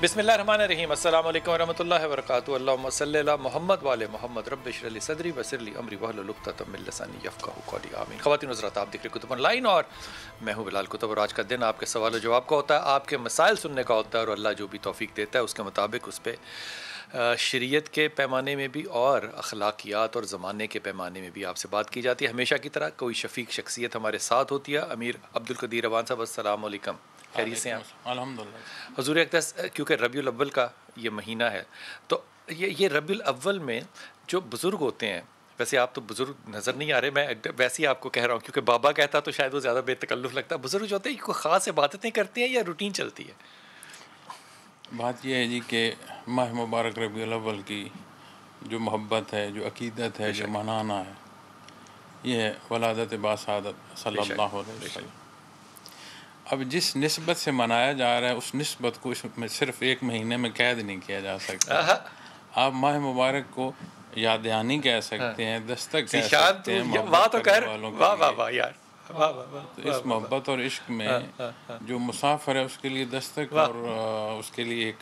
बिस्मिल्लाहिर्रहमानिर्रहीम। अस्सलाम वालेकुम वरहमतुल्लाहि वबरकातुहू। अल्लाहुम्मा सल्लि अला मुहम्मद व आले मुहम्मद। रब्बि इश्रह ली सदरी वयस्सिर ली अमरी वहलुल उक़दतम मिन लिसानी यफ़क़हू क़ौली। आमीन। ख़वातीन व हज़रात, आप देख रहे कुतुब ऑनलाइन और मैं हूँ बिलाल कुतुब। और आज का दिन आपके सवाल व जवाब का होता है, आपके मसाइल सुनने का होता है, और अल्लाह जो भी तौफ़ीक देता है उसके मुताबिक उस पर शरीयत के पैमाने में भी और अखलाकियात और ज़माने के पैमाने में भी आपसे बात की जाती है। हमेशा की तरह कोई शफ़ीक शख्सियत हमारे साथ होती है। अमीर अब्दुल क़दीर अवान साहब, अस्सलाम वालेकुम। खैरियत से हैं आप? अल्हम्दुलिल्लाह। हुज़ूर अक़दस, क्योंकि रबीउल अव्वल का ये महीना है, तो ये रबीउल अव्वल में जो बुज़ुर्ग होते हैं, वैसे आप तो बुज़ुर्ग नज़र नहीं आ रहे, मैं वैसे ही आपको कह रहा हूँ, क्योंकि बाबा कहता तो शायद वो ज़्यादा बेतकल्लुफ़ लगता है। बुज़ुर्ग जो होते हैं कोई ख़ास इबादतें करते हैं या रूटीन चलती है? बात यह है जी कि माह मुबारक रबीउल अव्वल की जो मोहब्बत है, जो अक़ीदत है, जो मनाना है, ये है वलादत बासादत सल्लल्लाहु अलैहि वसल्लम। अब जिस निस्बत से मनाया जा रहा है उस निस्बत को इसमें सिर्फ़ एक महीने में कैद नहीं किया जा सकता। आप माह मुबारक को यादयानी कह सकते हैं, दस्तक कह सकते हैं मोहब्बत करने वालों के लिए। वाह वाह वाह यार, वाह वाह वाह। तो इस मोहब्बत और इश्क में जो मुसाफिर है उसके लिए दस्तक और उसके लिए एक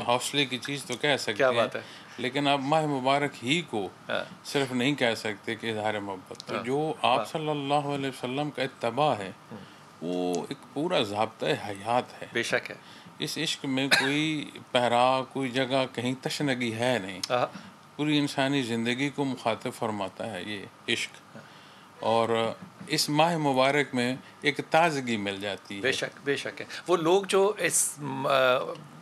हौसले की चीज़ तो कह सकते हैं, लेकिन आप माह मुबारक ही को सिर्फ नहीं कह सकते कि इज़हार मोहब्बत। तो जो आप सल्लल्लाहु अलैहि वसल्लम का इत्तबा है वो एक पूरा ज़ाब्ता हयात है। बेशक है। इस इश्क में कोई पहरा, कोई जगह कहीं तशनगी है नहीं। पूरी इंसानी ज़िंदगी को मुखातिब फरमाता है ये इश्क। और इस माह मुबारक में एक ताज़गी मिल जाती है। बेशक है। वो लोग जो इस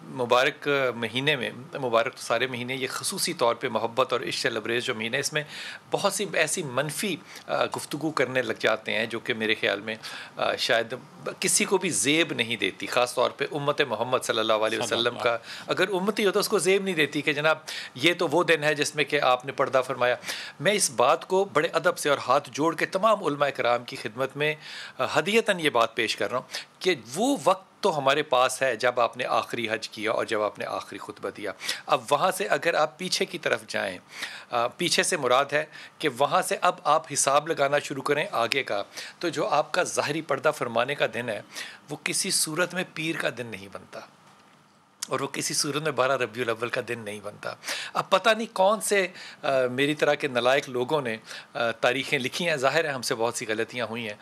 मुबारक महीने में, मुबारक तो सारे महीने, ये ख़ुसूसी तौर पे मोहब्बत और इश्क से लबरेज़ जो महीने, इसमें बहुत सी ऐसी मनफी गुफ्तगू करने लग जाते हैं जो कि मेरे ख़्याल में शायद किसी को भी ज़ेब नहीं देती। ख़ास तौर पे उम्मत मोहम्मद सल्लल्लाहु अलैहि वसल्लम का अगर उम्मती हो तो उसको ज़ेब नहीं देती कि जनाब ये तो वो दिन है जिसमें कि आपने पर्दा फरमाया। मैं इस बात को बड़े अदब से और हाथ जोड़ के तमाम उलमा कराम की खिदमत में हदीयतन ये बात पेश कर रहा हूँ कि वो वक्त तो हमारे पास है जब आपने आखिरी हज किया और जब आपने आखिरी खुतबा दिया। अब वहाँ से अगर आप पीछे की तरफ जाएं, पीछे से मुराद है कि वहाँ से अब आप हिसाब लगाना शुरू करें आगे का, तो जो आपका ज़ाहरी पर्दा फरमाने का दिन है वो किसी सूरत में पीर का दिन नहीं बनता, और वो किसी सूरत में 12 रबीउल अव्वल का दिन नहीं बनता। अब पता नहीं कौन से मेरी तरह के नलायक लोगों ने तारीख़ें लिखी हैं। ज़ाहिर है हमसे बहुत सी गलतियाँ हुई हैं,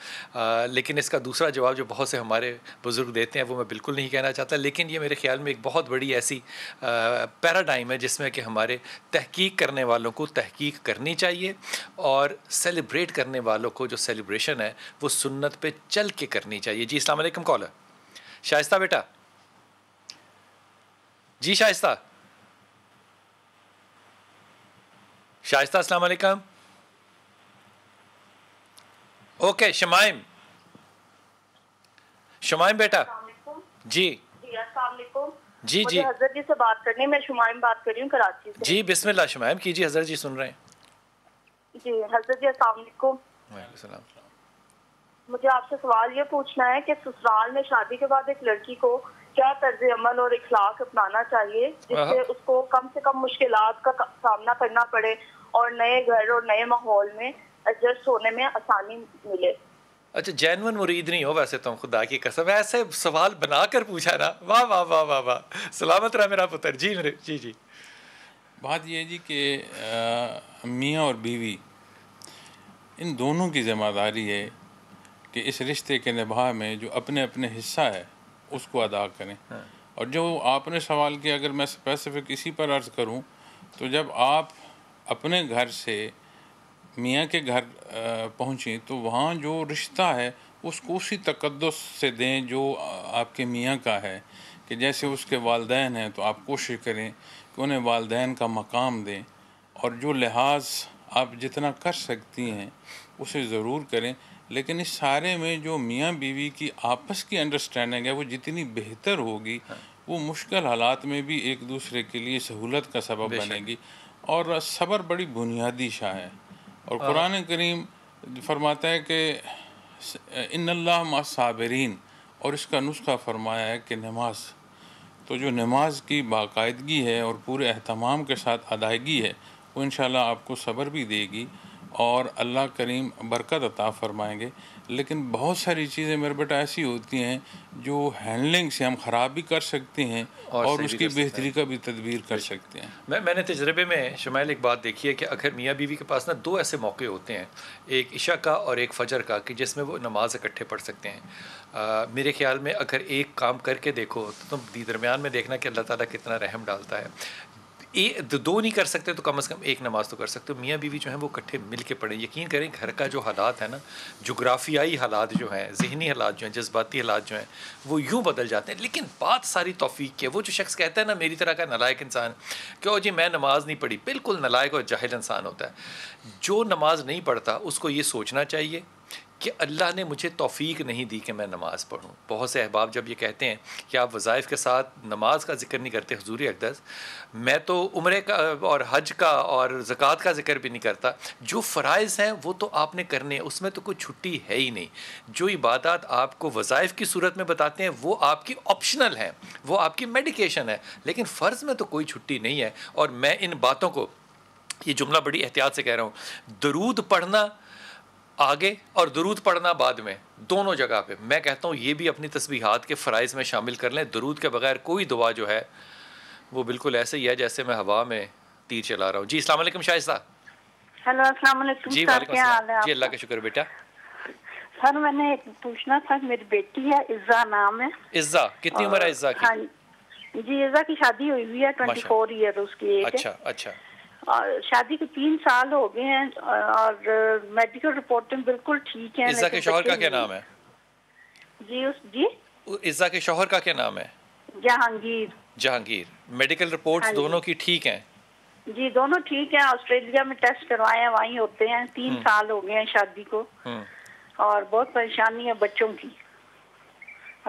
लेकिन इसका दूसरा जवाब जो बहुत से हमारे बुज़ुर्ग देते हैं वो मैं बिल्कुल नहीं कहना चाहता। लेकिन ये मेरे ख़्याल में एक बहुत बड़ी ऐसी पैराडाइम है जिसमें कि हमारे तहकीक करने वालों को तहकीक करनी चाहिए, और सेलिब्रेट करने वालों को जो सेलिब्रेशन है वो सुन्नत पे चल के करनी चाहिए। जी अस्सलाम वालेकुम। कॉलर शाइस्ता बेटा। जी शाइस्ता अस्सलाम वालेकुम। ओके शमाइम बेटा। जी जी जी हजरत जी से बात करनी है। मैं शुमाइम बात कर रही हूँ कराची से। जी बिस्मिल्लाह शुमाइम कीजिए, हजरत जी सुन रहे हैं। जी हजरत जी अस्सलाम वालेकुम। मुझे आपसे सवाल ये पूछना है कि ससुराल में शादी के बाद एक लड़की को क्या तर्ज अमल और इखलाक अपनाना चाहिए जिससे उसको कम से कम मुश्किलात का सामना करना पड़े और नए घर और नए माहौल में एडजस्ट होने में आसानी मिले। अच्छा, जेन्युइन मुरीद नहीं हो वैसे तुम, खुदा की कसम ऐसे सवाल बनाकर पूछा ना। वाह वाह वाह वाह वाह, सलामत रहा मेरा पुत्र। जी मेरे जी जी। बात यह जी कि मियाँ और बीवी इन दोनों की ज़िम्मेदारी है कि इस रिश्ते के निभा में जो अपने अपने हिस्सा है उसको अदा करें। और जो आपने सवाल किया, अगर मैं स्पेसिफिक इसी पर अर्ज़ करूं, तो जब आप अपने घर से मियाँ के घर पहुँची तो वहाँ जो रिश्ता है उसको उसी तक़द्दुस से दें जो आपके मियाँ का है। कि जैसे उसके वालिदैन हैं तो आप कोशिश करें कि उन्हें वालिदैन का मकाम दें, और जो लिहाज आप जितना कर सकती हैं उसे ज़रूर करें। लेकिन इस सारे में जो मियाँ बीवी की आपस की अंडरस्टैंडिंग है वो जितनी बेहतर होगी वो मुश्किल हालात में भी एक दूसरे के लिए सहूलत का सबब बनेगी। और सब्र बड़ी बुनियादी शाह है, और कुरान करीम फरमाता है कि इन्नल्लाह मअस साबिरीन, और इसका नुस्खा फरमाया है कि नमाज। तो जो नमाज की बाकायदगी है और पूरे एहतमाम के साथ अदायगी है वो इंशाल्लाह आपको सब्र भी देगी और अल्लाह करीम बरकत अता फ़रमाएंगे। लेकिन बहुत सारी चीज़ें मेरे बेटा ऐसी होती हैं जो हैंडलिंग से हम ख़राब भी कर सकते हैं और उसकी बेहतरी का भी तदबीर कर सकते हैं। मैंने तजर्बे में शुमाइल एक बात देखी है कि अगर मियाँ बीवी के पास ना दो ऐसे मौके होते हैं, एक इशा का और एक फजर का, कि जिसमें वो नमाज इकट्ठे पढ़ सकते हैं। मेरे ख्याल में अगर एक काम करके देखो तो तुम दरमियान में देखना कि अल्लाह ताला कितना रहम डालता है। दो नहीं कर सकते तो कम से कम एक नमाज तो कर सकते हो। मियाँ बीवी जो हैं वो इकट्ठे मिल के पढ़ें। यकीन करें घर का जो हालात है ना, जोग्राफियाई हालात जो हैं, ज़हनी हालात जो हैं, जज्बाती हालात जो हैं, वो यूँ बदल जाते हैं। लेकिन बात सारी तौफीक की है। वो जो शख्स कहता है ना मेरी तरह का नालायक इंसान, क्यों जी मैं नमाज नहीं पढ़ी, बिल्कुल नालायक और जाहिल इंसान होता है। जो नमाज नहीं पढ़ता उसको ये सोचना चाहिए कि अल्लाह ने मुझे तौफीक नहीं दी कि मैं नमाज़ पढ़ूँ। बहुत से अहबाब जब ये कहते हैं कि आप वज़ाइफ के साथ नमाज का ज़िक्र नहीं करते, हुज़ूर अक़दस मैं तो उम्रे का और हज का और ज़कात का ज़िक्र भी नहीं करता। जो फ़राइज़ हैं वो तो आपने करने हैं, उसमें तो कोई छुट्टी है ही नहीं। जो इबादत आपको वज़ाइफ की सूरत में बताते हैं वो आपकी ऑप्शनल हैं, वो आपकी मेडिकेशन है, लेकिन फ़र्ज़ में तो कोई छुट्टी नहीं है। और मैं इन बातों को, ये जुमला बड़ी एहतियात से कह रहा हूँ, दरूद पढ़ना आगे और दरूद पढ़ना बाद में, दोनों जगह पे मैं कहता हूँ ये भी अपनी तस्बीहात के फ़राइज़ में शामिल कर लें। दरूद के बगैर कोई दुआ जो है वो बिल्कुल ऐसे ही है जैसे मैं हवा में तीर चला रहा हूँ। जी अस्सलाम वालेकुम शाइस्ता। हेलो अस्सलाम वालेकुम जी सर, क्या हाल है? जी अल्लाह का शुक्र बेटा। सर मैंने पूछना था, मेरी बेटी है, इज़्ज़ा नाम है। इज़्ज़ा, कितनी उम्र है इज़्ज़ा की? हाँ जी, इज़्ज़ा की शादी हुई हुई है, 24 ईयर उसकी एज। अच्छा अच्छा। और शादी को 3 साल हो गए हैं और मेडिकल रिपोर्टिंग बिल्कुल ठीक है। इज़्ज़ा के शौहर का क्या नाम है? जी इज़्ज़ा के शौहर का क्या नाम है? जहांगीर। जहांगीर। मेडिकल रिपोर्ट्स दोनों की ठीक हैं? जी दोनों ठीक है। ऑस्ट्रेलिया में टेस्ट करवाए हैं, वहीं होते हैं। 3 साल हो गए हैं शादी को और बहुत परेशानी है बच्चों की।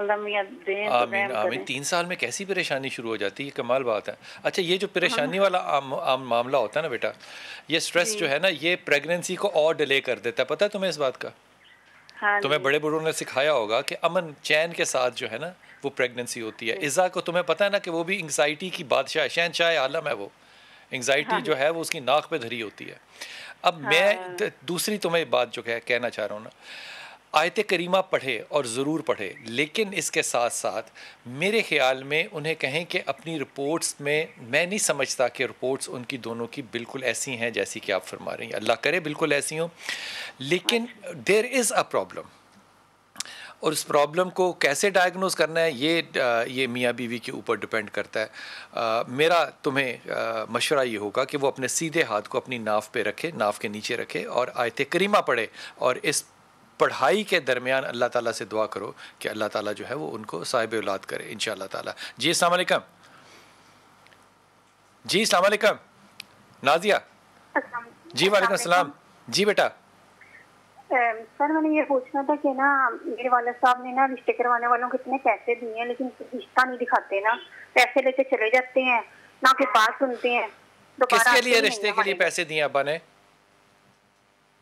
आमीन आमीन। 3 साल में कैसी परेशानी शुरू हो जाती है, कमाल बात है। अच्छा, ये जो परेशानी वाला आम मामला होता है ना बेटा, ये स्ट्रेस जो है ना, ये प्रेगनेंसी को और डिले कर देता है। पता है तुम्हें इस बात का? हाँ, तुम्हें बड़े बूढ़ों ने सिखाया होगा कि अमन चैन के साथ जो है ना वो प्रेगनेंसी होती है। इज़्ज़ा को तुम्हें पता है ना कि वो भी एंग्जाइटी की बादशाह, शहंशाह आलम है वो। एंग्जाइटी जो है वो उसकी नाक पे धरी होती है। अब मैं दूसरी तुम्हें बात जो कहना चाह रहा हूँ ना, आयत करीमा पढ़े और ज़रूर पढ़े, लेकिन इसके साथ साथ मेरे ख़्याल में उन्हें कहें कि अपनी रिपोर्ट्स में, मैं नहीं समझता कि रिपोर्ट्स उनकी दोनों की बिल्कुल ऐसी हैं जैसी कि आप फरमा रही हैं, अल्लाह करे बिल्कुल ऐसी हों, लेकिन देयर इज़ अ प्रॉब्लम। और उस प्रॉब्लम को कैसे डायग्नोज करना है ये मियाँ बीवी के ऊपर डिपेंड करता है। मेरा तुम्हें मशवरा ये होगा कि वो अपने सीधे हाथ को अपनी नाव पे रखे, नाव के नीचे रखे और आयत करीमा पढ़े और इस पढ़ाई के दरमियान अल्लाह ताला से दुआ करो कि अल्लाह ताला जो है वो उनको साहिब औलाद करे इंशाअल्लाह ताला। जी अस्सलाम वालेकुम। जी अस्सलाम वालेकुम नाजिया। जी वालेकुम अस्सलाम। जी बेटा। सर मैंने ये पूछना था कि ना मेरे वाले साहब ने ना रिश्ते करवाने वालों को इतने पैसे दिए हैं, लेकिन रिश्ता नहीं दिखाते ना, पैसे लेके चले जाते हैं, ना के बात सुनते हैं। किसके लिए रिश्ते के लिए पैसे दिए अब्बा ने?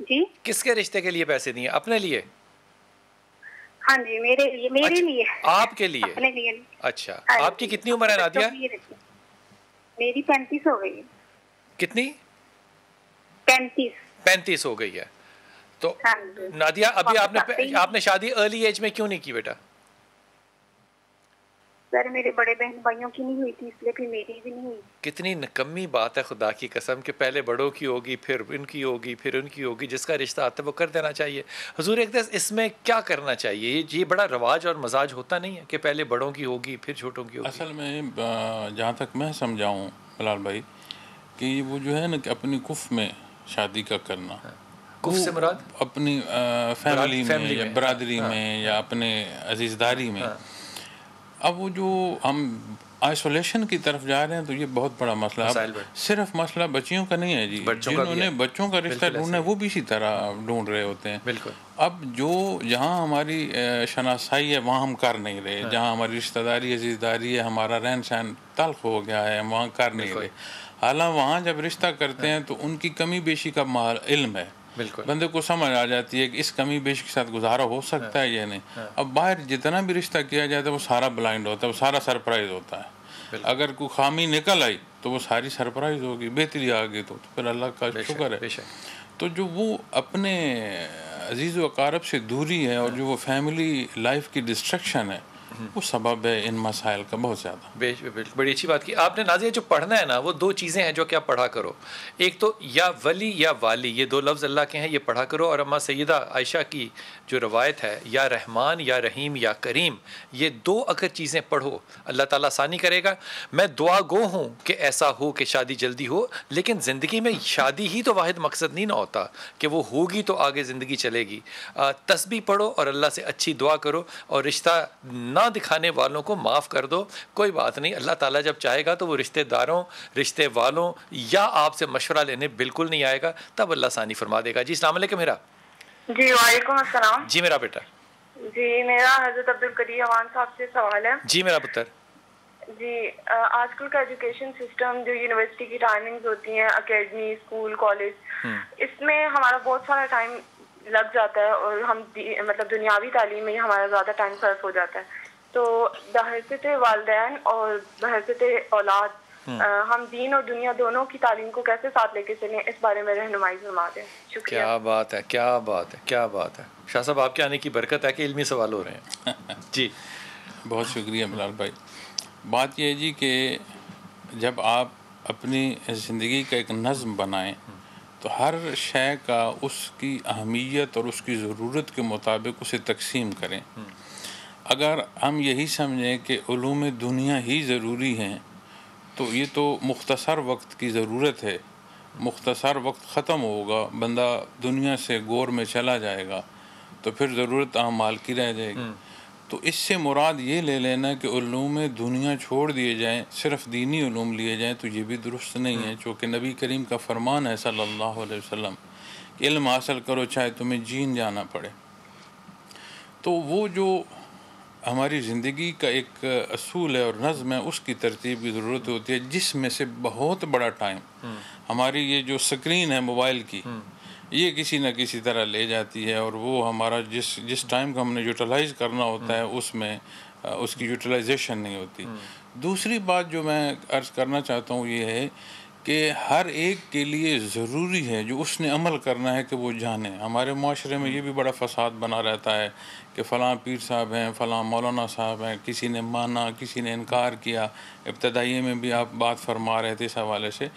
जी किसके रिश्ते के लिए पैसे दिए? अपने लिए? हाँ जी मेरे लिए। मेरे अच्छा, लिए। आपके लिए? अपने लिए। अच्छा, आपकी कितनी उम्र है नादिया? मेरी 35 हो गई है। कितनी? 35 हो गई है। तो नादिया अभी आपने शादी अर्ली एज में क्यों नहीं की बेटा? सर मेरे बड़े बहन भाइयों की नहीं हुई थी, इसलिए फिर मेरी भी नहीं हुई। कितनी निकम्मी बात है खुदा की कसम कि पहले बड़ों की होगी, फिर इनकी होगी, फिर उनकी होगी। जिसका रिश्ता आता है वो कर देना चाहिए। हुजूर अक़दस इसमें क्या करना चाहिए? ये बड़ा रवाज और मजाज होता नहीं है कि पहले बड़ों की होगी फिर छोटों की होगी? असल में जहाँ तक मैं समझाऊँ बिलाल भाई कि वो जो है ना कि अपनी कुफ में शादी का करना, कुफ से मुराद अपनी फैमिली में या बरादरी में या अपने अजीज़दारी में। अब वो जो हम आइसोलेशन की तरफ जा रहे हैं तो ये बहुत बड़ा मसला है। सिर्फ मसला बच्चियों का नहीं है जी, जिन्होंने बच्चों का रिश्ता ढूंढना है वो भी इसी तरह ढूंढ रहे होते हैं। बिल्कुल। अब जो जहाँ हमारी शनासाई है वहाँ हम कर नहीं रहे, जहाँ हमारी रिश्तेदारी अजीज़दारी है, हमारा रहन सहन तल्ख हो गया है, हम वहाँ कर नहीं रहे। हालांकि वहाँ जब रिश्ता करते हैं तो उनकी कमी बेशी का इल्म है, बंदे को समझ आ जाती है कि इस कमी बेश के साथ गुजारा हो सकता है या नहीं। अब बाहर जितना भी रिश्ता किया जाता है वो सारा ब्लाइंड होता है, वो सारा सरप्राइज होता है। अगर कोई खामी निकल आई तो वो सारी सरप्राइज होगी, बेहतरी आ गई तो फिर अल्लाह का शुक्र है। तो जो वो अपने अजीज़ व अकारब से दूरी है और जो वो फैमिली लाइफ की डिस्ट्रक्शन है, वो सबब है इन मसाइल का बहुत ज़्यादा। बड़ी अच्छी बात की आपने नाज़िया। जो पढ़ना है ना, वो दो चीज़ें हैं जो कि आप पढ़ा करो। एक तो या वली या वाली, ये दो लफ्ज़ अल्लाह के हैं, ये पढ़ा करो। और अम्मा सैयदा आयशा की जो रवायत है, या रहमान या रहीम या करीम, ये दो अगर चीज़ें पढ़ो अल्लाह ताला आसानी करेगा। मैं दुआ गो हूँ कि ऐसा हो कि शादी जल्दी हो, लेकिन ज़िंदगी में शादी ही तो वाहिद मकसद नहीं ना होता कि वो होगी तो आगे ज़िंदगी चलेगी। तस्बीह पढ़ो और अल्लाह से अच्छी दुआ करो, और रिश्ता ना दिखाने वालों को माफ़ कर दो। कोई बात नहीं, अल्लाह ताला जब चाहेगा तो वो रिश्तेदारों, रिश्ते वालों या आपसे मशवरा लेने बिल्कुल नहीं आएगा, तब अल्लाह आसानी फरमा देगा। जी अस्सलाम वालेकुम मेरा। जी वालेकुम अस्सलाम। जी मेरा बेटा। जी मेरा हज़रत अब्दुल करीम अवान साहब से सवाल है। जी मेरा पुत्र। जी आजकल का एजुकेशन सिस्टम, जो यूनिवर्सिटी की टाइमिंग्स होती हैं, एकेडमी, स्कूल, कॉलेज, इसमें हमारा बहुत सारा टाइम लग जाता है और हम मतलब दुनियावी तालीम में ही हमारा ज़्यादा टाइम सर्फ हो जाता है। तो बहैसियत वालिदैन और बहैसियत औलाद हम दीन और दुनिया दोनों की तालीम को कैसे साथ लेके चलें, इस बारे में रहनुमाई फरमा दें। शुक्रिया। क्या बात है, क्या बात है, क्या बात है। शाह साहब आपके आने की बरकत है कि इल्मी सवाल हो रहे हैं। जी बहुत शुक्रिया बिलाल भाई। बात यह है जी कि जब आप अपनी ज़िंदगी का एक नज़्म बनाएं तो हर शय का उसकी अहमियत और उसकी ज़रूरत के मुताबिक उसे तकसीम करें। अगर हम यही समझें कि उलूम दुनिया ही ज़रूरी हैं तो ये तो मुख्तसर वक्त की ज़रूरत है, मुख्तसर वक्त ख़त्म होगा, बंदा दुनिया से गौर में चला जाएगा, तो फिर ज़रूरत आमाल की रह जाएगी। तो इससे मुराद ये ले लेना कि उलूम दुनिया छोड़ दिए जाएं, सिर्फ़ दीनी उलूम लिए जाएं, तो ये भी दुरुस्त नहीं है। चूँकि नबी करीम का फरमान है सल्लल्लाहु अलैहि वसल्लम कि इल्म हासिल करो चाहे तुम्हें जीन जाना पड़े। तो वो जो हमारी ज़िंदगी का एक असूल है और नज़्म है, उसकी तरतीब की ज़रूरत होती है, जिसमें से बहुत बड़ा टाइम हमारी ये जो स्क्रीन है मोबाइल की, ये किसी न किसी तरह ले जाती है, और वो हमारा जिस टाइम को हमने यूटिलाइज़ करना होता है उसमें उसकी यूटिलाइजेशन नहीं होती। दूसरी बात जो मैं अर्ज़ करना चाहता हूँ ये है कि हर एक के लिए ज़रूरी है जो उसने अमल करना है कि वो जाने। हमारे माशरे में ये भी बड़ा फसाद बना रहता है कि फ़लाँ पीर साहब हैं, फ़लाँ मौलाना साहब हैं, किसी ने माना, किसी ने इनकार किया। इब्तदाई में भी आप बात फरमा रहे थे इस हवाले से।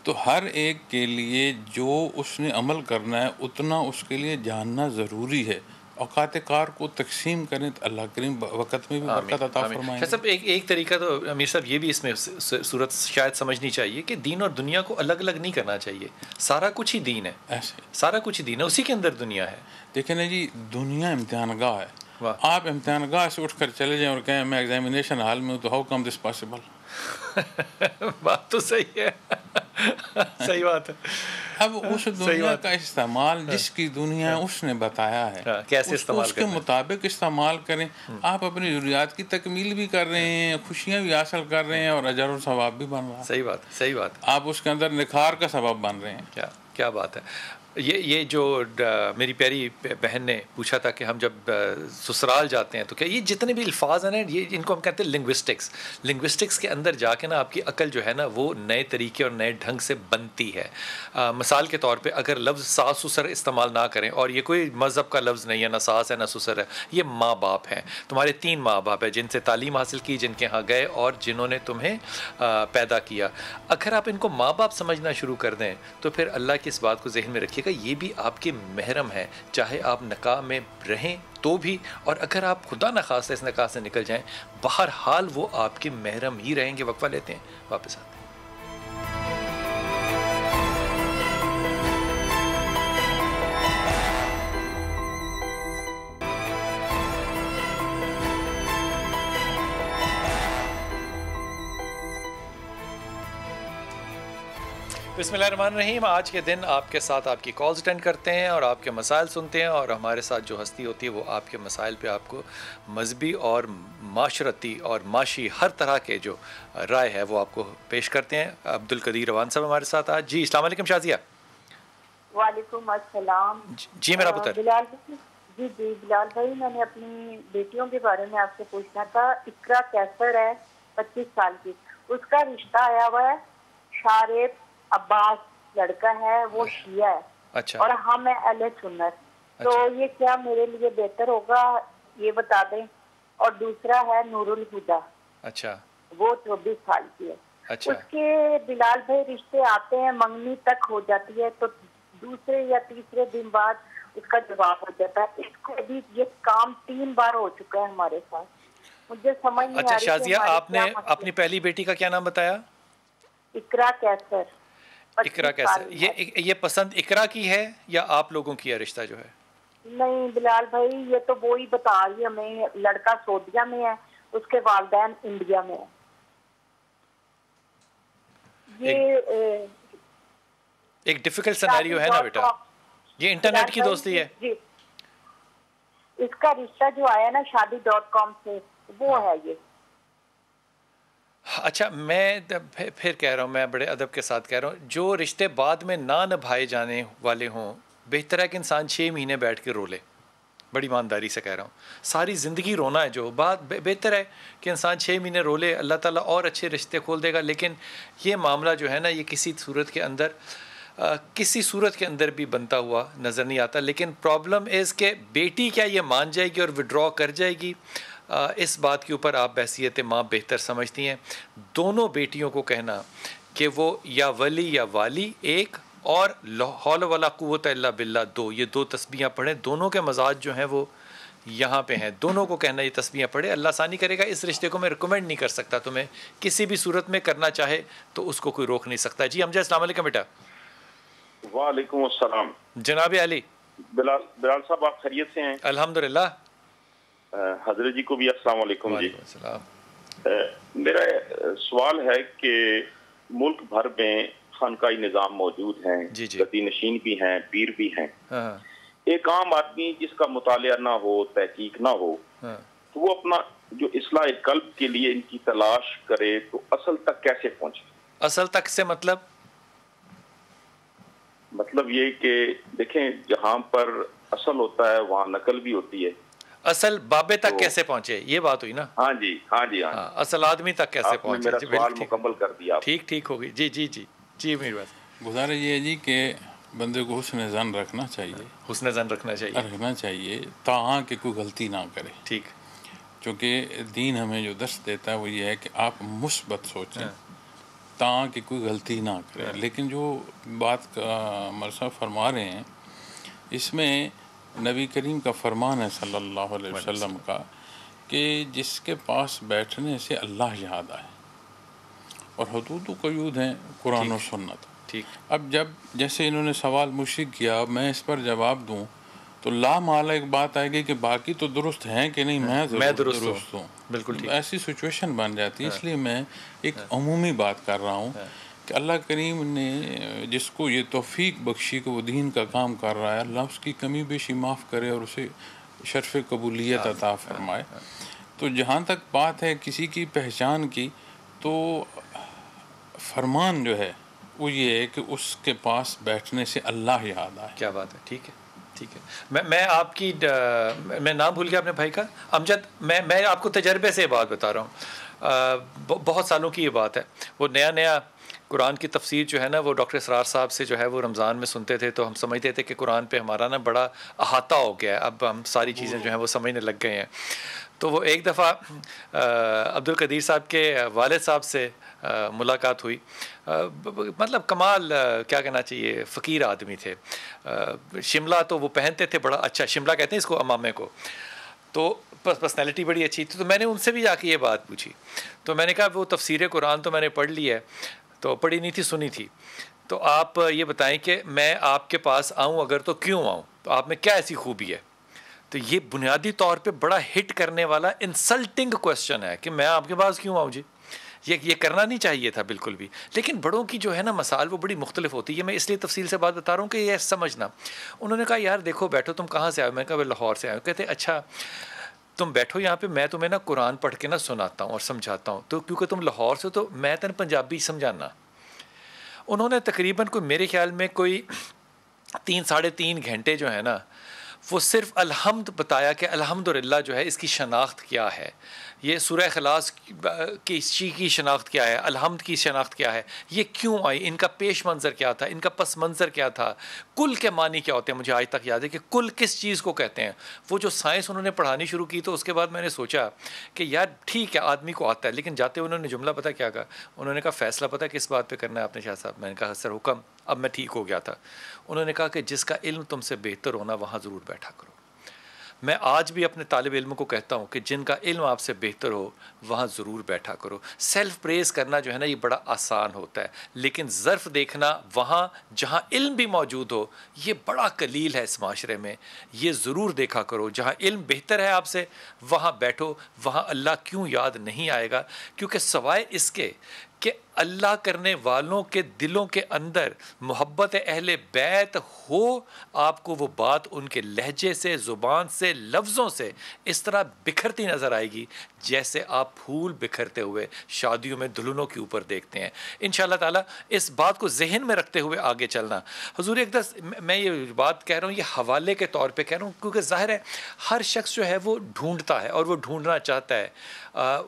तो हर एक के लिए जो उसने अमल करना है उतना उसके लिए जानना ज़रूरी है। औकात कार को तकसीम करें तो अल्लाह करीम वक़्त में भी बरकत अता फरमाएंगे। सब एक तरीका तो अमीर साहब ये भी इसमें सूरत शायद समझनी चाहिए कि दीन और दुनिया को अलग अलग नहीं करना चाहिए। सारा कुछ ही दीन है, ऐसे सारा कुछ ही दीन है, उसी के अंदर दुनिया है। देखें ना जी, दुनिया इम्तिहानगाह है। आप इम्तिहानगाह से उठ कर चले जाएं और कहें मैं एग्जामिनेशन हॉल में हूँ, तो हाउ कम दिस पॉसिबल? बात तो सही है। सही बात है। अब उस दुनिया का इस्तेमाल जिसकी दुनिया है उसने बताया है, कैसे इस्तेमाल उसके मुताबिक इस्तेमाल करें। आप अपनी ज़रूरियात की तकमील भी कर रहे हैं, खुशियाँ भी हासिल कर रहे हैं और अजर और सवाब भी बन रहा है। सही बात, सही बात। आप उसके अंदर निखार का सबब बन रहे हैं। क्या बात है। ये जो मेरी प्यारी बहन ने पूछा था कि हम जब ससुराल जाते हैं तो क्या ये जितने भी अल्फाज हैं ना, ये इनको हम कहते हैं लिंग्विस्टिक्स के अंदर जाके ना आपकी अकल जो है ना वो नए तरीके और नए ढंग से बनती है। मिसाल के तौर पे अगर लफ्ज़ सास ससुर इस्तेमाल ना करें, और ये कोई मज़हब का लफ्ज़ नहीं है, ना सास है ना ससुर है, ये माँ बाप हैं। तुम्हारे 3 माँ बाप हैं जिनसे तालीम हासिल की, जिनके यहाँ गए और जिन्होंने तुम्हें पैदा किया। अगर आप इनको माँ बाप समझना शुरू कर दें तो फिर अल्लाह की इस बात को जहन में रखिए, ये भी आपके महरम है, चाहे आप निकाह में रहें तो भी, और अगर आप खुदा न खास्ता इस निकाह से निकल जाएं, बहरहाल वो आपके महरम ही रहेंगे। वक्फा लेते हैं, वापस आते हैं। बिस्मिल्लाहिर्रहमानिर्रहीम। आज के दिन आपके साथ आपकी कॉल्स अटेंड करते हैं और आपके मसाइल सुनते हैं, और हमारे साथ जो हस्ती होती है वो आपके मसाइल पे आपको मजहबी और माशरती और माशी हर तरह के जो राय है वो आपको पेश करते हैं। अब्दुल कदीर अवान साहब हमारे साथ आज। जी अस्सलाम वालेकुम शाजिया। वालेकुम अस्सलाम। जी मेरा पुत्र। बिलाल भाई, मैंने अपनी बेटियों के बारे में आपसे पूछना था। इकरा कैसर है, 25 साल की, उसका रिश्ता आया हुआ है। शारिफ अब्बास लड़का है, वो शिया है। अच्छा। और हम है अहले सुन्नत। तो ये क्या मेरे लिए बेहतर होगा, ये बता दें। और दूसरा है नूरुल हुदा। अच्छा। वो 24 साल की है। अच्छा। उसके बिलाल भाई रिश्ते आते हैं, मंगनी तक हो जाती है, तो दूसरे या तीसरे दिन बाद उसका जवाब हो जाता है। इसको अभी ये काम 3 बार हो चुका है हमारे साथ। मुझे समझ नहीं आ रही। अच्छा शाजिया, आपने अपनी पहली बेटी का क्या नाम बताया? इकरा कैसर। इकरा कैसर। ये पसंद इकरा की है या आप लोगों की है रिश्ता जो है? नहीं बिलाल भाई, ये तो वो ही बता रही है हमें। लड़का सऊदीया में है, उसके वालिदैन इंडिया में है। ये एक डिफिकल्ट सिनेरियो है ना बेटा, ये इंटरनेट की दोस्ती है जी। इसका रिश्ता जो आया ना शादी.com से, वो है ये। अच्छा, मैं फिर कह रहा हूँ, मैं बड़े अदब के साथ कह रहा हूँ, जो रिश्ते बाद में ना निभाए जाने वाले हों, बेहतर है कि इंसान 6 महीने बैठ के रो ले। बड़ी ईमानदारी से कह रहा हूँ, सारी ज़िंदगी रोना है जो बात, बेहतर है कि इंसान 6 महीने रो ले, अल्लाह ताला और अच्छे रिश्ते खोल देगा। लेकिन ये मामला जो है ना, ये किसी सूरत के अंदर भी बनता हुआ नज़र नहीं आता। लेकिन प्रॉब्लम इज़ के बेटी क्या ये मान जाएगी और विड्रॉ कर जाएगी? इस बात के ऊपर आप बहसियत माँ बेहतर समझती हैं। दोनों बेटियों को कहना कि वो या वली या वाली एक और हौल वला कुव्वत इल्ला बिल्ला 2, ये 2 तस्बीहां पढ़ें। दोनों के मजाज जो हैं वो यहाँ पे हैं, दोनों को कहना ये तस्बीहां पढ़े, अल्लाह आसानी करेगा। इस रिश्ते को मैं रिकमेंड नहीं कर सकता तुम्हें, किसी भी सूरत में करना चाहे तो उसको कोई रोक नहीं सकता। जी अमजद, अस्सलाम वालेकुम बेटा। वालेकुम अस्सलाम जनाब अली। बिलाल साहब, आप खैरियत से हैं? अल्हम्दुलिल्लाह। हजरत जी को भी अस्सलाम वालेकुम जी। मेरा सवाल है कि मुल्क भर में खानकाई निज़ाम मौजूद हैं, गद्दी नशीन भी हैं, पीर भी हैं। एक आम आदमी जिसका मुतालिया ना हो, तहकीक ना हो, तो वो अपना जो इस्लाह कल्ब के लिए इनकी तलाश करे तो असल तक कैसे पहुंचे? असल तक से मतलब ये कि देखें, जहाँ पर असल होता है वहाँ नकल भी होती है। असल बाबे तक तो, कैसे पहुंचे, ये बात हुई ना? हाँ जी, हाँ जी, हाँ। असल आदमी तक कैसे पहुंचे? मेरा सवाल मुकम्मल कर दिया। ठीक होगी जी जी जी जी। मेरी बात गुजारिश ये है जी कि बंदे को हुस्न ज़न रखना चाहिए, हुस्न ज़न रखना चाहिए ताहाँ कि कोई गलती ना करे। ठीक। क्योंकि दीन हमें जो दर्स देता है वो ये है कि आप मुस्बत सोचें, ताहाँ कि कोई गलती ना करे। लेकिन जो बात मरसा फरमा रहे हैं, इसमें नबी करीम का फरमान है सल्लल्लाहु अलैहि वसल्लम का कि जिसके पास बैठने से अल्लाह याद आए, और हुदूद क़यूद हैं कुरान और सुन्नत। ठीक। अब जब जैसे इन्होंने सवाल मुश्किल किया, मैं इस पर जवाब दूं तो ला माला एक बात आएगी कि बाकी तो दुरुस्त हैं कि नहीं, मैं दुरुस्त हूँ। बिल्कुल ठीक। ऐसी सिचुएशन बन जाती है। इसलिए मैं एक अमूमी बात कर रहा हूँ कि अल्लाह करीम ने जिसको ये तौफीक बख्शी कि वो दीन का काम कर रहा है, अल्लाह उसकी कमी बेशी माफ़ करे और उसे शर्फ़ कबूलियत अता फरमाए। तो जहाँ तक बात है किसी की पहचान की, तो फरमान जो है वो ये है कि उसके पास बैठने से अल्लाह याद आए। क्या बात है, ठीक है ठीक है। मैं आपकी मैं नाम भूल गया अपने भाई का, अमजद। मैं आपको तजर्बे से बात बता रहा हूँ, बहुत सालों की ये बात है। वो नया कुरान की तफसीर जो है ना, वो डॉक्टर इसरार साहब से जो है वो रमज़ान में सुनते थे, तो हम समझते थे कि कुरान पे हमारा ना बड़ा अहाता हो गया है, अब हम सारी चीज़ें जो हैं वो समझने लग गए हैं। तो वो एक दफ़ा अब्दुल कदीर साहब के वालिद साहब से मुलाकात हुई। मतलब कमाल, क्या कहना चाहिए, फ़कीर आदमी थे। शिमला तो वो पहनते थे, बड़ा अच्छा शिमला कहते हैं इसको, अमामे को। तो पर्सनैलिटी बड़ी अच्छी थी। तो मैंने उनसे भी जाके ये बात पूछी, तो मैंने कहा वो तफसीर कुरान तो मैंने पढ़ ली है, तो पढ़ी नहीं थी, सुनी थी। तो आप ये बताएं कि मैं आपके पास आऊँ अगर, तो क्यों आऊँ, तो आप में क्या ऐसी खूबी है? तो ये बुनियादी तौर पे बड़ा हिट करने वाला इंसल्टिंग क्वेश्चन है कि मैं आपके पास क्यों आऊँ जी। ये करना नहीं चाहिए था बिल्कुल भी। लेकिन बड़ों की जो है ना मसाल वो बड़ी मुख्तलिफ होती है। मैं इसलिए तफसील से बात बता रहा हूँ कि ये समझना। उन्होंने कहा यार देखो बैठो, तुम कहाँ से आए? मैं कहा मैं लाहौर से आया हूँ। कहते अच्छा तुम बैठो यहाँ पे, मैं तुम्हें ना कुरान पढ़ के ना सुनाता हूँ और समझाता हूँ, तो क्योंकि तुम लाहौर से, तो मैं तेन पंजाबी समझाना। उन्होंने तकरीबन कोई मेरे ख्याल में कोई 3-3.5 घंटे जो है ना, वो सिर्फ अल्हम्द बताया कि अल्हम्दुलिल्लाह जो है इसकी शनाख्त क्या है, ये सूरह इखलास की शनाख्त क्या है, अलहम्द की शनाख्त क्या है, ये क्यों आई, इनका पेश मंज़र क्या था, इनका पस मंज़र क्या था, कुल के मानी क्या होते हैं। मुझे आज तक याद है कि कुल किस चीज़ को कहते हैं। वो जो साइंस उन्होंने पढ़ानी शुरू की तो उसके बाद मैंने सोचा कि यार ठीक है आदमी को आता है, लेकिन जाते उन्होंने जुमला पता क्या कहा, उन्होंने कहा फ़ैसला पता किस बात पर करना है आपने शाह साहब। मैंने कहा सर हुक्म। अब मैं ठीक हो गया था। उन्होंने कहा कि जिसका इल्म तुमसे बेहतर होना वहाँ ज़रूर बैठा करो। मैं आज भी अपने तालिब इल्म को कहता हूँ कि जिनका इल्म आपसे बेहतर हो वहाँ ज़रूर बैठा करो। सेल्फ़ प्रेज़ करना जो है ना ये बड़ा आसान होता है, लेकिन ज़र्फ़ देखना वहाँ जहाँ इल्म भी मौजूद हो ये बड़ा कलील है इस माशरे में। ये ज़रूर देखा करो जहाँ इल्म बेहतर है आपसे वहाँ बैठो। वहाँ अल्लाह क्यों याद नहीं आएगा? क्योंकि सवाए इसके कि अल्लाह करने वालों के दिलों के अंदर मोहब्बत अहले बैत हो, आपको वो बात उनके लहजे से, ज़ुबान से, लफ्ज़ों से इस तरह बिखरती नज़र आएगी जैसे आप फूल बिखरते हुए शादियों में दुल्हनों के ऊपर देखते हैं। इंशाअल्लाह ताला इस बात को जहन में रखते हुए आगे चलना। हुजूर अक़दस, मैं ये बात कह रहा हूँ, ये हवाले के तौर पे कह रहा हूँ, क्योंकि ज़ाहिर है हर शख्स जो है वो ढूंढता है और वो ढूंढना चाहता है।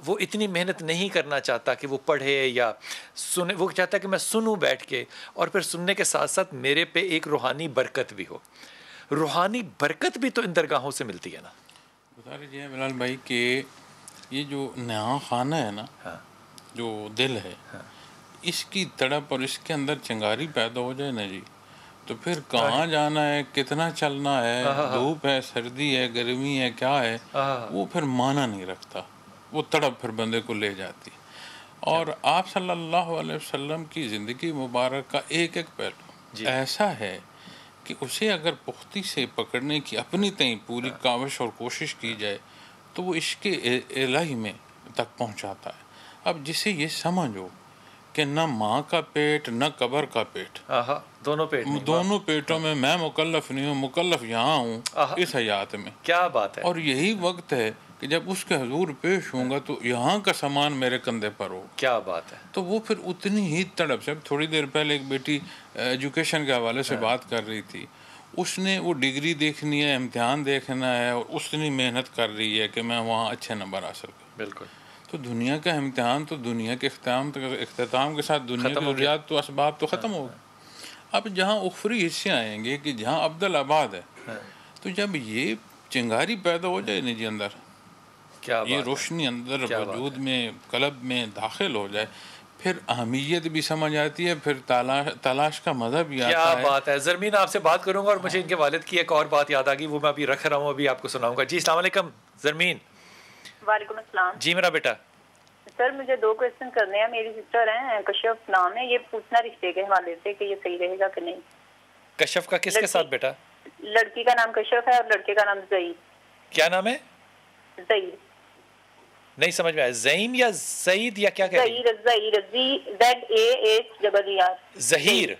वो इतनी मेहनत नहीं करना चाहता कि वो पढ़े या सुने। वो चाहता है कि मैं सुनूं बैठ के, और फिर सुनने के साथ साथ मेरे पे एक रूहानी बरकत भी हो। रूहानी बरकत भी तो इन दरगाहों से मिलती है ना। बता रहे बिलाल भाई कि ये जो नया खाना है ना, हाँ। जो दिल है, हाँ। इसकी तड़प और इसके अंदर चिंगारी पैदा हो जाए ना जी, तो फिर कहाँ जाना है, कितना चलना है, धूप है, सर्दी है, गर्मी है, क्या है, वो फिर माना नहीं रखता। वो तड़प फिर बंदे को ले जाती। और आप सल्लल्लाहु अलैहि वसल्लम की ज़िंदगी मुबारक का एक एक पहलू ऐसा है कि उसे अगर पुख्ती से पकड़ने की अपनी तय पूरी काविश और कोशिश की जाए तो वो इश्क़ इलाही में तक पहुंचाता है। अब जिसे ये समझो कि न माँ का पेट न कब्र का पेट, दोनों पेटों में मैं मुकल्लफ नहीं हूँ, मुकल्लफ यहाँ हूँ इस हयात में। क्या बात है। और यही वक्त है कि जब उसके हुजूर पेश होऊंगा तो यहाँ का सामान मेरे कंधे पर हो। क्या बात है। तो वो फिर उतनी ही तड़प से, थोड़ी देर पहले एक बेटी एजुकेशन के हवाले से बात कर रही थी, उसने वो डिग्री देखनी है, इम्तिहान देखना है, और उतनी मेहनत कर रही है कि मैं वहाँ अच्छे नंबर हासिल करूँ। बिल्कुल। तो दुनिया का इम्तिहान तो दुनिया के इख्तिताम के साथ दुनिया की ज़रूरियात तो असबाब तो ख़त्म हो गए। अब जहाँ उखरी हिस्से आएंगे कि जहाँ अब्दुल आबाद है, तो जब ये चिंगारी पैदा हो जाए निजी अंदर, क्या ये रोशनी अंदर वजूद में, कलब में दाखिल हो जाए, फिर अहमियत भी समझ आती है, फिर तलाश का मज़ा भी आता है। क्या बात है। ज़रमीन, आपसे बात करूंगा और मुझे इनके वालिद की एक और बात याद आ गई, वो मैं अभी रख रहा हूँ, अभी आपको सुनाऊंगा। जी अस्सलाम वालेकुम ज़रमीन। वालेकुम अस्सलाम। जी मेरा बेटा। सर मुझे 2 क्वेश्चन करने हैं। मेरी सिस्टर हैं, कश्यप नाम है, ये पूछना रिश्ते के हवाले से कि ये सही रहेगा कि नहीं। कश्यप का किसके साथ बेटा? लड़की का नाम कश्यप है और लड़के का नाम ज़ईद। क्या नाम है? ज़ईद। नहीं समझ में आया। ज़ईम या ज़ईद या क्या कह रही हैं? ज़हीर।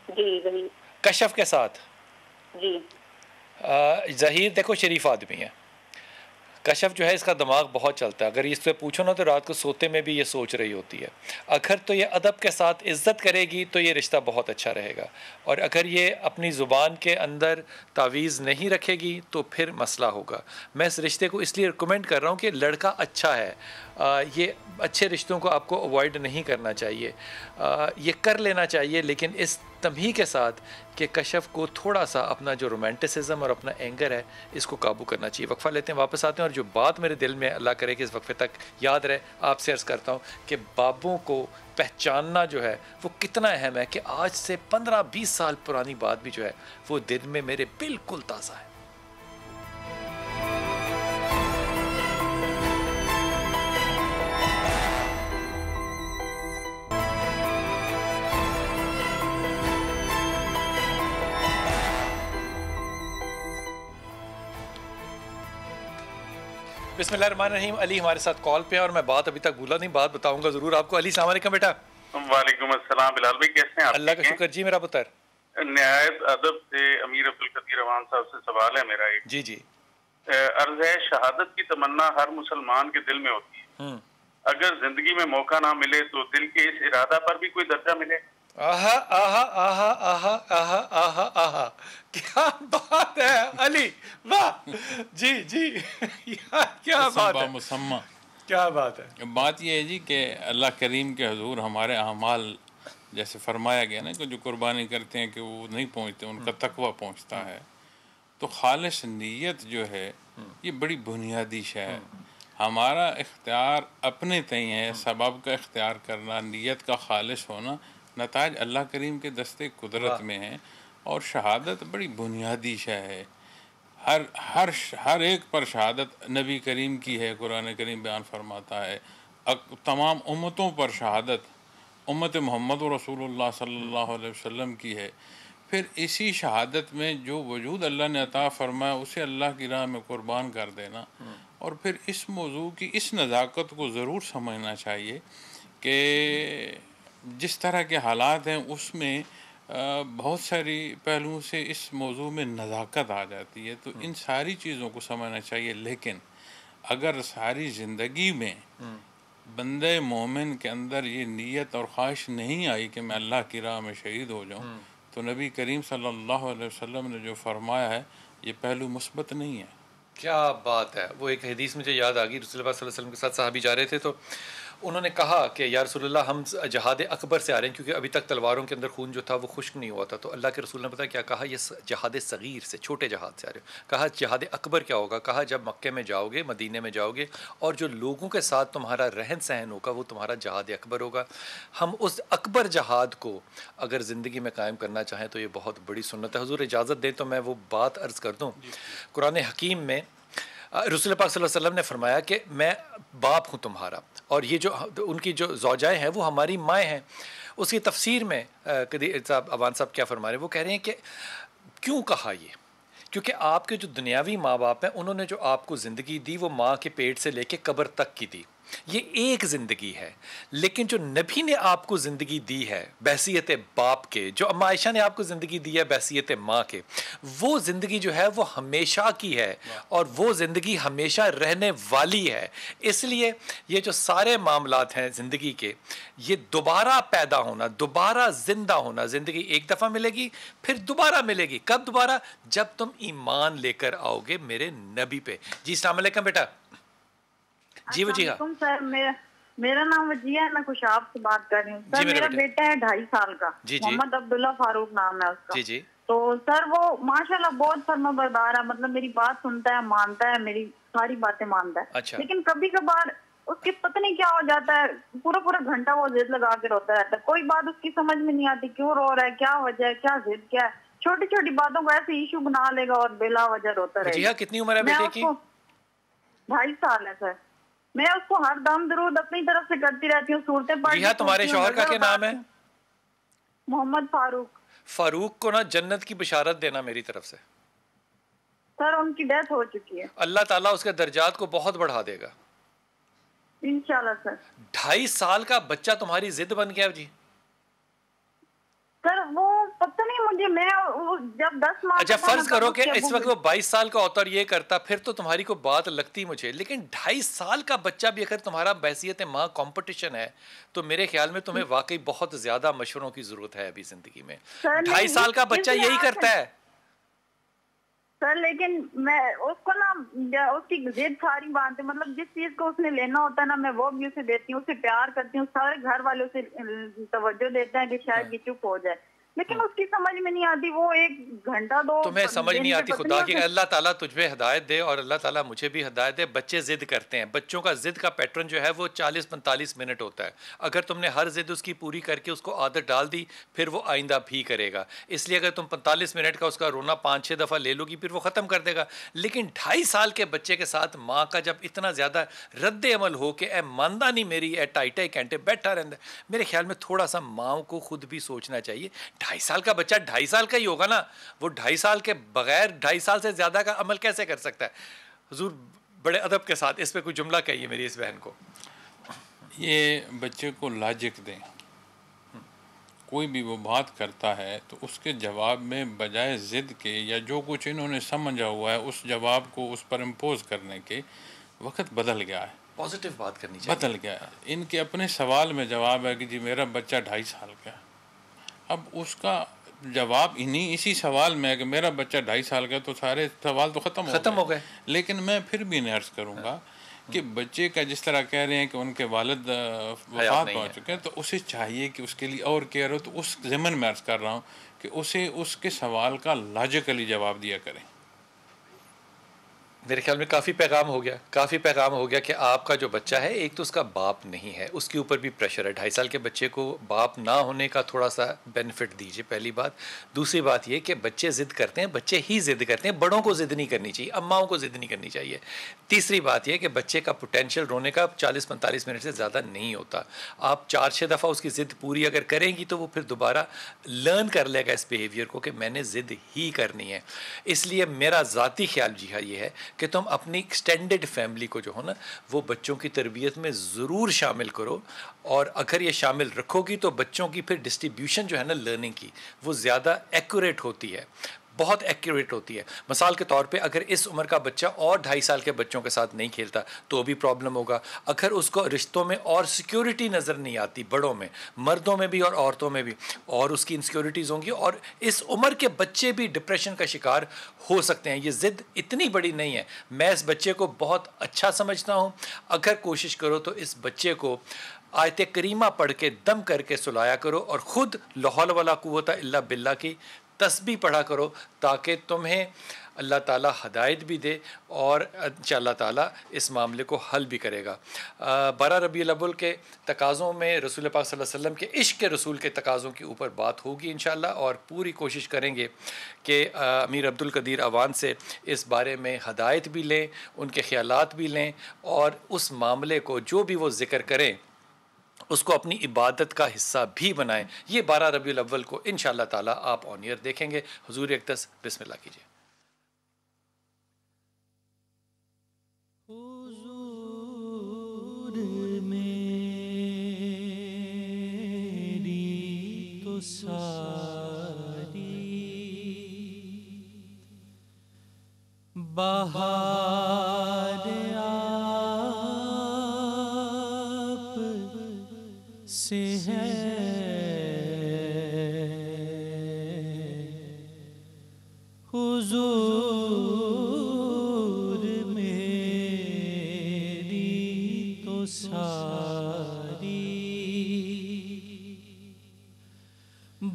जी ज़हीर। कश्यप के साथ जी। ज़हीर देखो शरीफ आदमी है। कश्यप जो है इसका दिमाग बहुत चलता है। अगर इससे पूछो ना तो रात को सोते में भी ये सोच रही होती है। अगर तो ये अदब के साथ इज़्ज़त करेगी तो ये रिश्ता बहुत अच्छा रहेगा, और अगर ये अपनी ज़ुबान के अंदर तावीज़ नहीं रखेगी तो फिर मसला होगा। मैं इस रिश्ते को इसलिए रिकमेंड कर रहा हूँ कि लड़का अच्छा है। ये अच्छे रिश्तों को आपको अवॉइड नहीं करना चाहिए, ये कर लेना चाहिए, लेकिन इस तमही के साथ कि कश्यप को थोड़ा सा अपना जो रोमांटिसिज्म और अपना एंगर है इसको काबू करना चाहिए। वक्फ़ा लेते हैं, वापस आते हैं। और जो बात मेरे दिल में, अल्लाह करे कि इस वक्फे तक याद रहे, आपसे अर्ज़ करता हूँ कि बाबों को पहचानना जो है वो कितना अहम है, कि आज से 15-20 साल पुरानी बात भी जो है वो दिल में मेरे बिल्कुल ताज़ा है। बिस्मिल्लाहिर्रहमानिर्रहीम। अली हमारे साथ कॉल पे है और मैं बात अभी तक भूला नहीं, बात बताऊंगा ज़रूर आपको। अली अस्सलाम वालेकुम बेटा। वालेकुम अस्सलाम। बिलाल भाई कैसे हैं आप? अल्लाह का शुक्र। जी मेरा पुत्र। निहायत अदब से अमीर अब्दुल कदीर रवान साहब से सवाल है मेरा एक। जी जी। अर्ज है, शहादत की तमन्ना हर मुसलमान के दिल में होती है। अगर जिंदगी में मौका ना मिले तो दिल के इस इरादा पर भी कोई दर्जा मिले। आहा आहा आहा आहा आहा आहा आहा, क्या बात है अली, वाह। जी जी, क्या बात है, क्या बात है। बात यह है जी कि अल्लाह करीम के हुजूर हमारे अमाल, जैसे फरमाया गया ना कि जो कुर्बानी करते हैं कि वो नहीं पहुँचते, उनका तकवा पहुँचता है। तो खालिस नीयत जो है ये बड़ी बुनियादी शय है। हमारा इख्तियार अपने तय है, सबब का इख्तियार करना, नीयत का खालिस होना, नताज अल्लाह करीम के दस्ते कुदरत में है। और शहादत बड़ी बुनियादी शय है। हर एक पर शहादत नबी करीम की है। कुरान करीम बयान फरमाता है तमाम उम्मतों पर शहादत उम्मत मोहम्मद रसूलुल्लाह सल्लल्लाहु अलैहि वसल्लम की है। फिर इसी शहादत में जो वजूद अल्लाह ने अता फरमाया उसे अल्लाह की राह में कुर्बान कर देना। और फिर इस मौजू की इस नज़ाकत को ज़रूर समझना चाहिए कि जिस तरह के हालात हैं उसमें बहुत सारी पहलुओं से इस मौजू में नज़ाकत आ जाती है। तो इन सारी चीज़ों को समझना चाहिए। लेकिन अगर सारी ज़िंदगी में बंदे मोमिन के अंदर ये नीयत और ख्वाहिश नहीं आई कि मैं अल्लाह की राह में शहीद हो जाऊँ, तो नबी करीम सल्लल्लाहु अलैहि वसल्लम ने जो फरमाया है ये पहलू मुस्बत नहीं है। क्या बात है। वो एक हदीस मुझे याद आ गई, रसूलुल्लाह सल्लल्लाहु अलैहि वसल्लम के साथ सहाबी जा रहे थे तो उन्होंने कहा कि या रसूलुल्लाह हम जहाद अकबर से आ रहे हैं, क्योंकि अभी तक तलवारों के अंदर खून जो था वो खुश्क नहीं हुआ था। तो अल्लाह के रसूल ने पता क्या कहा, ये जहाद सगीर से, छोटे जहाद से आ रहे हो। कहा जहाद अकबर क्या होगा, कहा जब मक्के में जाओगे, मदीने में जाओगे और जो लोगों के साथ तुम्हारा रहन सहन होगा वो तुम्हारा जहाद अकबर होगा। हम उस अकबर जहाद को अगर ज़िंदगी में कायम करना चाहें तो ये बहुत बड़ी सुन्नत है। हुजूर इजाज़त दें तो मैं वो बात अर्ज़ कर दूँ। कुरान हकीम में रसूल पाक सल्लल्लाहु अलैहि वसल्लम ने फरमाया कि मैं बाप हूँ तुम्हारा, और ये जो उनकी जो ज़ौजाएँ हैं वो हमारी माएँ हैं। उसकी तफसीर में कदीर साहब अवान साहब क्या फरमा रहे हैं, वो कह रहे हैं कि क्यों कहा ये, क्योंकि आपके जो दुनियावी माँ बाप हैं उन्होंने जो आपको ज़िंदगी दी वो माँ के पेट से लेके कब्र तक की दी, ये एक ज़िंदगी है। लेकिन जो नबी ने आपको ज़िंदगी दी है बहसीयत बाप के, जो अम्मा आयशा ने आपको ज़िंदगी दी है बहसीयत माँ के, वो ज़िंदगी जो है वो हमेशा की है और वो ज़िंदगी हमेशा रहने वाली है। इसलिए ये जो सारे मामलात हैं ज़िंदगी के, ये दोबारा पैदा होना, दोबारा ज़िंदा होना, ज़िंदगी एक दफ़ा मिलेगी फिर दोबारा मिलेगी। कब दोबारा? जब तुम ईमान लेकर आओगे मेरे नबी पे। जी अस्सलाम वालेकुम बेटा। जी वजीहा सर, मेरा नाम वजीहा है, मैं खुशाब से बात कर रही हूँ सर। मेरा बेटा है 2.5 साल का, मोहम्मद अब्दुल्ला फारूक नाम है उसका। जी जी। तो सर वो माशाल्लाह बहुत फर्माबरदार है, मतलब मेरी बात सुनता है, मानता है, मेरी सारी बातें मानता है। अच्छा। लेकिन कभी कभार उसके पता नहीं क्या हो जाता है, पूरा घंटा वो जिद लगा के रोता रहता है। कोई बात उसकी समझ में नहीं आती, क्यों रो रहा है, क्या वजह है, क्या जिद क्या है। छोटी छोटी बातों को ऐसे इशू बना लेगा और बेला वजह रोता रहेगा। कितनी उम्र है बेटे की? 2.5 साल है सर। मैं उसको हर दम दरूद अपनी तरफ से करती रहती हूँ, सूरतें पढ़ती हूँ। तुम्हारे शौहर का क्या नाम है? मोहम्मद फारूक। फारूक को ना जन्नत की बिशारत देना मेरी तरफ से। सर उनकी डेथ हो चुकी है। अल्लाह ताला उसके दर्जात को बहुत बढ़ा देगा इंशाल्लाह सर। 2.5 साल का बच्चा तुम्हारी जिद बन गया जी? सर वो पता नहीं मुझे, मैं जब 10 माह, अच्छा फर्ज करो कि इस वक्त वो 22 साल का होता और ये करता, फिर तो तुम्हारी को बात लगती मुझे। लेकिन 2.5 साल का बच्चा भी अगर तुम्हारा बहसीयत माँ कंपटीशन है तो मेरे ख्याल में तुम्हें वाकई बहुत ज्यादा मशवरों की जरूरत है अभी जिंदगी में। 2.5 साल का बच्चा यही करता है सर। लेकिन मैं उसको ना, उसकी जिद सारी बात है, मतलब जिस चीज को उसने लेना होता है ना, मैं वो भी उसे देती हूँ, उसे प्यार करती हूँ। सारे घर वाले उसे तवज्जो देते हैं कि शायद ये चुप हो जाए, लेकिन उसकी समझ में नहीं आती। वो 1 घंटा 2 तुम्हें समझ नहीं आती। खुदा की अल्लाह ताला तुझ पे हिदायत दे और अल्लाह ताला मुझे भी हिदायत दे। बच्चे जिद करते हैं, बच्चों का जिद का पैटर्न जो है वो 40-45 मिनट होता है। अगर तुमने हर जिद उसकी पूरी करके उसको आदत डाल दी फिर वो आइंदा भी करेगा। इसलिए अगर तुम 45 मिनट का उसका रोना 5-6 दफ़ा ले लोगी फिर वो ख़त्म कर देगा। लेकिन 2.5 साल के बच्चे के साथ माँ का जब इतना ज़्यादा रद्द अमल हो कि ए मानदा नहीं मेरी, ए 2.5 घंटे बैठा रहता, मेरे ख्याल में थोड़ा सा माँ को खुद भी सोचना चाहिए। 2.5 साल का बच्चा 2.5 साल का ही होगा ना, वो 2.5 साल के बगैर 2.5 साल से ज्यादा का अमल कैसे कर सकता है? हुजूर बड़े अदब के साथ इस पे कोई जुमला कहिए मेरी इस बहन को। ये बच्चे को लॉजिक दें। कोई भी वो बात करता है तो उसके जवाब में बजाय ज़िद के या जो कुछ इन्होंने समझा हुआ है उस जवाब को उस पर इम्पोज करने के वक्त बदल गया है। पॉजिटिव बात करनी चाहिए। बदल गया है। इनके अपने सवाल में जवाब है कि जी मेरा बच्चा 2.5 साल का है। अब उसका जवाब इसी सवाल में है कि मेरा बच्चा 2.5 साल का, तो सारे सवाल तो ख़त्म हो गए। लेकिन मैं फिर भी अर्ज़ करूँगा कि बच्चे का जिस तरह कह रहे हैं कि उनके वालिद वफात पा चुके हैं, तो उसे चाहिए कि उसके लिए और केयर हो। तो उस ज़मन में अर्ज़ कर रहा हूँ कि उसे उसके सवाल का लॉजिकली जवाब दिया करें। मेरे ख्याल में काफ़ी पैगाम हो गया कि आपका जो बच्चा है, एक तो उसका बाप नहीं है, उसके ऊपर भी प्रेशर है। 2.5 साल के बच्चे को बाप ना होने का थोड़ा सा बेनिफिट दीजिए, पहली बात। दूसरी बात ये कि बच्चे ज़िद करते हैं, बच्चे ही ज़िद करते हैं, बड़ों को ज़िद नहीं करनी चाहिए, अम्माओं को ज़िद नहीं करनी चाहिए। तीसरी बात यह कि बच्चे का पोटेंशियल रोने का 40-45 मिनट से ज़्यादा नहीं होता। आप 4-6 दफ़ा उसकी ज़िद पूरी अगर करेंगी तो वो फिर दोबारा लर्न कर लेगा इस बिहेवियर को कि मैंने ज़िद ही करनी है। इसलिए मेरा ज़ाती ख्याल जी हाँ ये है कि तुम अपनी एक्सटेंडेड फैमिली को जो हो ना, वो बच्चों की तरबियत में ज़रूर शामिल करो। और अगर ये शामिल रखोगी तो बच्चों की फिर डिस्ट्रीब्यूशन जो है ना लर्निंग की, वो ज़्यादा एक्यूरेट होती है, बहुत एक्यूरेट होती है। मिसाल के तौर पे अगर इस उम्र का बच्चा और 2.5 साल के बच्चों के साथ नहीं खेलता तो भी प्रॉब्लम होगा। अगर उसको रिश्तों में और सिक्योरिटी नज़र नहीं आती, बड़ों में, मर्दों में भी और औरतों में भी, और उसकी इनसिक्योरिटीज़ होंगी, और इस उम्र के बच्चे भी डिप्रेशन का शिकार हो सकते हैं। ये ज़िद इतनी बड़ी नहीं है, मैं इस बच्चे को बहुत अच्छा समझता हूँ। अगर कोशिश करो तो इस बच्चे को आयत करीमा पढ़ के दम करके सुलाया करो, और ख़ुद ला हौल वला कुव्वता इल्ला बिल्लाह की तस्बीह पढ़ा करो, ताकि तुम्हें अल्लाह ताला हदायत भी दे और इंशाअल्लाह ताला इस मामले को हल भी करेगा। 12 रबीउल अव्वल के तकाज़ों में रसूल पाक सल्लल्लाहु अलैहि वसल्लम के इश्क़ के रसूल के तकाज़ों के ऊपर बात होगी इंशाअल्लाह, और पूरी कोशिश करेंगे कि अमीर अब्दुल कदीर अवान से इस बारे में हदायत भी लें, उनके ख़यालात भी लें, और उस मामले को जो भी वो ज़िक्र करें उसको अपनी इबादत का हिस्सा भी बनाएं। ये 12 रबीउल अव्वल को इंशाअल्लाह ताला आप ऑन ईयर देखेंगे। हुजूर अक़दस बिस्मिल्लाह कीजिए। हुजूर मेरी तो सारी बहार से है, हुजूर मेरी तो सारी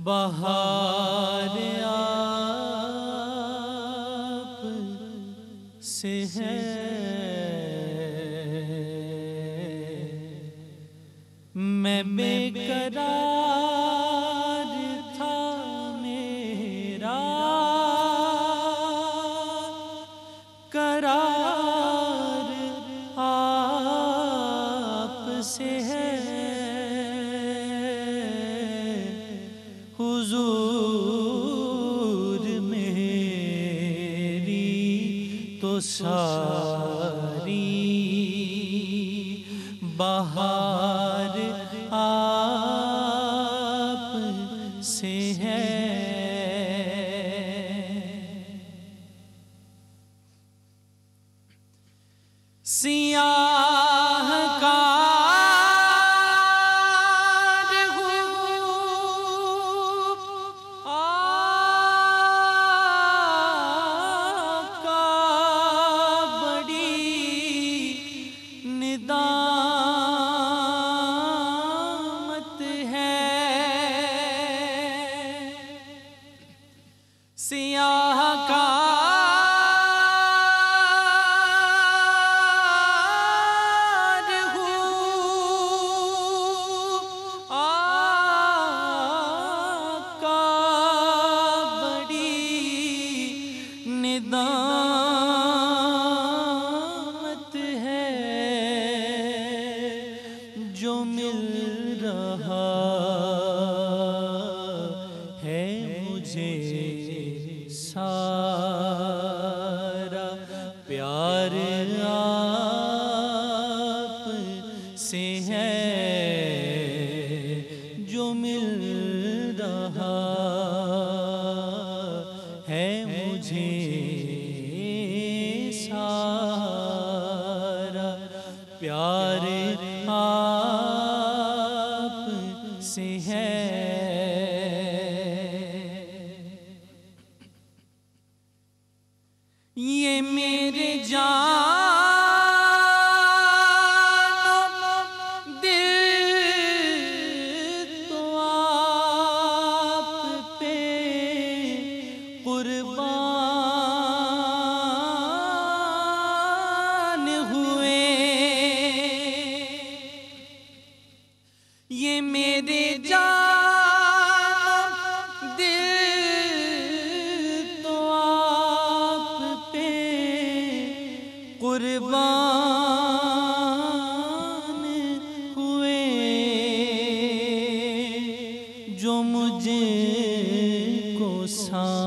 बहार आप से है। मैं बेकरार था मेरा करार आप से है, हुजूर मेरी तो सारी बहार आप से है। सियाह कार हूँ आका बड़ी निदामत है। सियाह कार हूँ आका बड़ी निदामत है। जो मिल रहा है मुझे सारा प्यार आप से है। जो मिल रहा है मुझे सारा प्यार आप से है। ये मेरे जान मुझे को सा